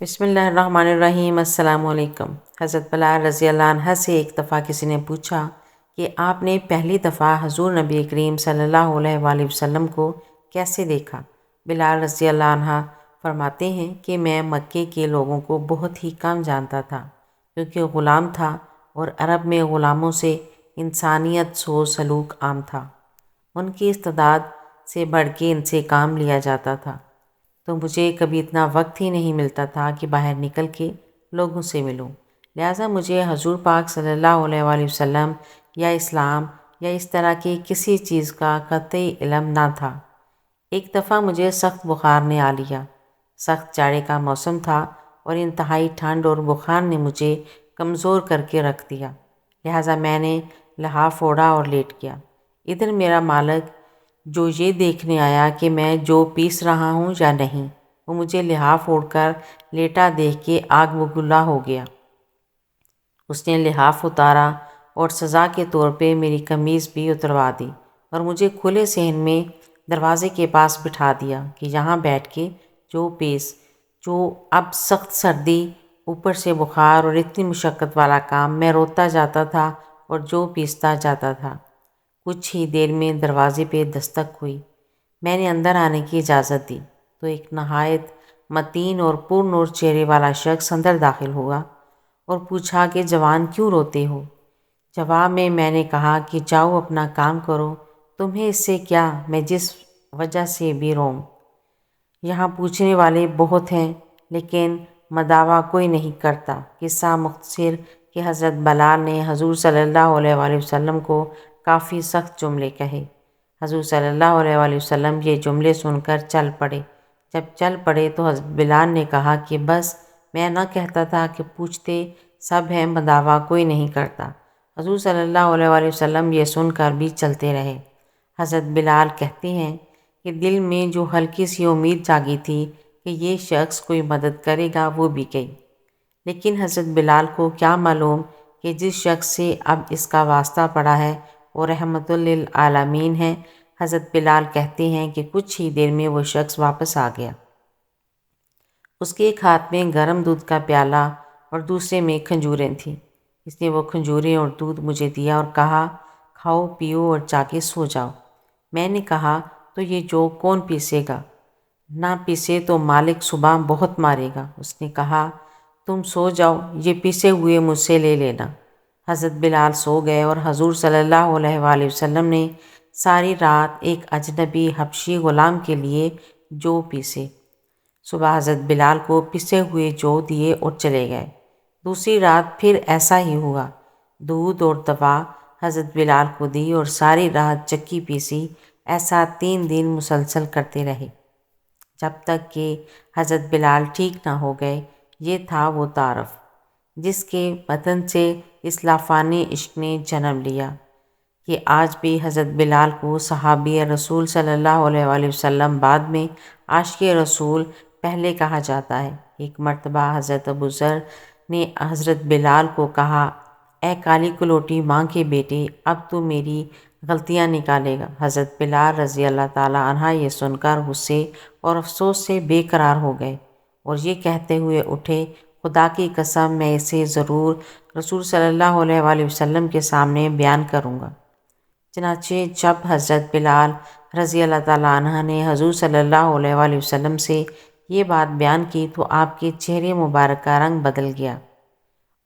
بسم اللہ الرحمن الرحیم۔ السلام علیکم۔ حضرت بلال رضی اللہ عنہ سے ایک دفعہ کسی نے پوچھا کہ آپ نے پہلی دفعہ حضور نبی کریم صلی اللہ علیہ وآلہ وسلم کو کیسے دیکھا؟ بلال رضی اللہ عنہ فرماتے ہیں کہ میں مکے کے لوگوں کو بہت ہی کم جانتا تھا، کیونکہ غلام تھا اور عرب میں غلاموں سے انسانیت سوچ سلوک عام تھا۔ ان کی استعداد سے بڑھ کے ان سے کام لیا جاتا تھا، تو مجھے کبھی اتنا وقت ہی نہیں ملتا تھا کہ باہر نکل کے لوگوں سے ملوں، لہٰذا مجھے حضور پاک صلی اللہ علیہ وآلہ وسلم یا اسلام یا اس طرح کی کسی چیز کا قطعی علم نہ تھا۔ ایک دفعہ مجھے سخت بخار نے آ لیا۔ سخت جاڑے کا موسم تھا اور انتہائی ٹھنڈ اور بخار نے مجھے کمزور کر کے رکھ دیا، لہٰذا میں نے لحاف اوڑھا اور لیٹ گیا۔ ادھر میرا مالک جو یہ دیکھنے آیا کہ میں جو پیس رہا ہوں یا نہیں، وہ مجھے لحاف اوڑھ کر لیٹا دیکھ کے آگ بگولا ہو گیا۔ اس نے لحاف اتارا اور سزا کے طور پہ میری قمیض بھی اتروا دی اور مجھے کھلے صحن میں دروازے کے پاس بٹھا دیا کہ یہاں بیٹھ کے جو پیس، جو اب سخت سردی اوپر سے بخار اور اتنی مشقت والا کام، میں روتا جاتا تھا اور جو پیستا جاتا تھا۔ کچھ ہی دیر میں دروازے پہ دستک ہوئی۔ میں نے اندر آنے کی اجازت دی تو ایک نہایت متین اور پر نور چہرے والا شخص اندر داخل ہوا اور پوچھا کہ جوان کیوں روتے ہو؟ جواب میں نے کہا کہ جاؤ اپنا کام کرو، تمہیں اس سے کیا، میں جس وجہ سے بھی روؤں۔ یہاں پوچھنے والے بہت ہیں لیکن مداوع کوئی نہیں کرتا۔ قصہ مختصر کہ حضرت بلال نے حضور صلی اللہ علیہ وآلہ وسلم کو کافی سخت جملے کہے۔ حضور صلی اللہ علیہ وآلہ وسلم یہ جملے سن کر چل پڑے۔ جب چل پڑے تو حضرت بلال نے کہا کہ بس میں نہ کہتا تھا کہ پوچھتے سب ہیں، مداوع کوئی نہیں کرتا۔ حضور صلی اللہ علیہ وآلہ وسلم یہ سن کر بھی چلتے رہے۔ حضرت بلال کہتے ہیں کہ دل میں جو ہلکی سی امید جاگی تھی کہ یہ شخص کوئی مدد کرے گا وہ بھی گئی، لیکن حضرت بلال کو کیا معلوم کہ جس شخص سے اب اس کا واسطہ پڑا ہے وہ رحمت للعالمین ہے۔ حضرت بلال کہتے ہیں کہ کچھ ہی دیر میں وہ شخص واپس آ گیا۔ اس کے ایک ہاتھ میں گرم دودھ کا پیالہ اور دوسرے میں کھجوریں تھیں۔ اس نے وہ کھجوریں اور دودھ مجھے دیا اور کہا کھاؤ پیو اور جا کے سو جاؤ۔ میں نے کہا تو یہ جو کون پیسے گا؟ نہ پیسے تو مالک صبح بہت مارے گا۔ اس نے کہا تم سو جاؤ، یہ پیسے ہوئے مجھ سے لے لینا۔ حضرت بلال سو گئے اور حضور صلی اللہ علیہ وآلہ وسلم نے ساری رات ایک اجنبی حبشی غلام کے لیے جو پیسے۔ صبح حضرت بلال کو پسے ہوئے جو دیے اور چلے گئے۔ دوسری رات پھر ایسا ہی ہوا۔ دودھ اور دوا حضرت بلال کو دی اور ساری رات چکی پیسی۔ ایسا 3 دن مسلسل کرتے رہے جب تک کہ حضرت بلال ٹھیک نہ ہو گئے۔ یہ تھا وہ تعارف جس کے بدن سے اس لافانی عشق نے جنم لیا کہ آج بھی حضرت بلال کو صحابی رسول صلی اللہ علیہ وآلہ وسلم بعد میں عاشق رسول پہلے کہا جاتا ہے۔ ایک مرتبہ حضرت ابوذر نے حضرت بلال کو کہا اے کالی کلوٹی ماں کے بیٹے، اب تو میری غلطیاں نکالے گا۔ حضرت بلال رضی اللہ تعالیٰ عنہ یہ سن کر غصے اور افسوس سے بے قرار ہو گئے اور یہ کہتے ہوئے اٹھے خدا کی قسم میں اسے ضرور رسول صلی اللہ علیہ وآلہ وسلم کے سامنے بیان کروں گا۔ چنانچہ جب حضرت بلال رضی اللہ تعالیٰ عنہ نے حضور صلی اللہ علیہ وآلہ وسلم سے یہ بات بیان کی تو آپ کے چہرے مبارک کا رنگ بدل گیا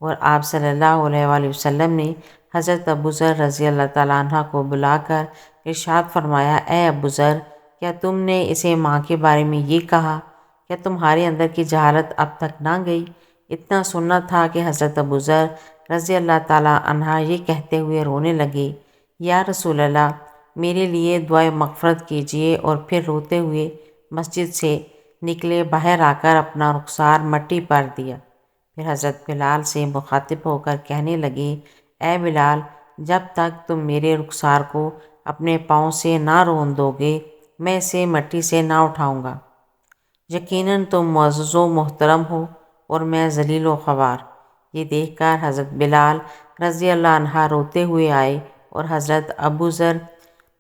اور آپ صلی اللہ علیہ وآلہ وسلم نے حضرت ابوذر رضی اللہ تعالیٰ عنہ کو بلا کر ارشاد فرمایا اے ابوذر، کیا تم نے اسے ماں کے بارے میں یہ کہا؟ کیا تمہارے اندر کی جہالت اب تک نہ گئی؟ اتنا سننا تھا کہ حضرت ابوذر رضی اللہ تعالیٰ عنہ یہ کہتے ہوئے رونے لگے یا رسول اللہ میرے لیے دعائے مغفرت کیجیے، اور پھر روتے ہوئے مسجد سے نکلے، باہر آ کر اپنا رخسار مٹی پر دیا۔ پھر حضرت بلال سے مخاطب ہو کر کہنے لگے اے بلال، جب تک تم میرے رخسار کو اپنے پاؤں سے نہ رون دو گے میں اسے مٹی سے نہ اٹھاؤں گا۔ یقیناً تم معزز و محترم ہو اور میں ذلیل و خوار۔ یہ دیکھ کر حضرت بلال رضی اللہ عنہ روتے ہوئے آئے اور حضرت ابوذر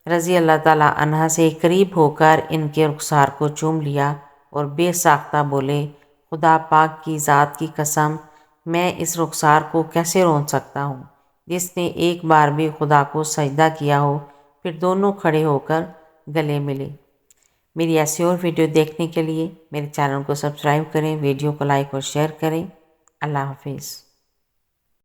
رضی اللہ تعالیٰ عنہ سے قریب ہو کر ان کے رخسار کو چوم لیا اور بے ساختہ بولے خدا پاک کی ذات کی قسم، میں اس رخسار کو کیسے رون سکتا ہوں جس نے ایک بار بھی خدا کو سجدہ کیا ہو، پھر دونوں کھڑے ہو کر گلے ملے۔ میری ایسی اور ویڈیو دیکھنے کے لیے میرے چینل کو سبسکرائب کریں، ویڈیو کو لائک اور شیئر کریں۔ اللہ حافظ۔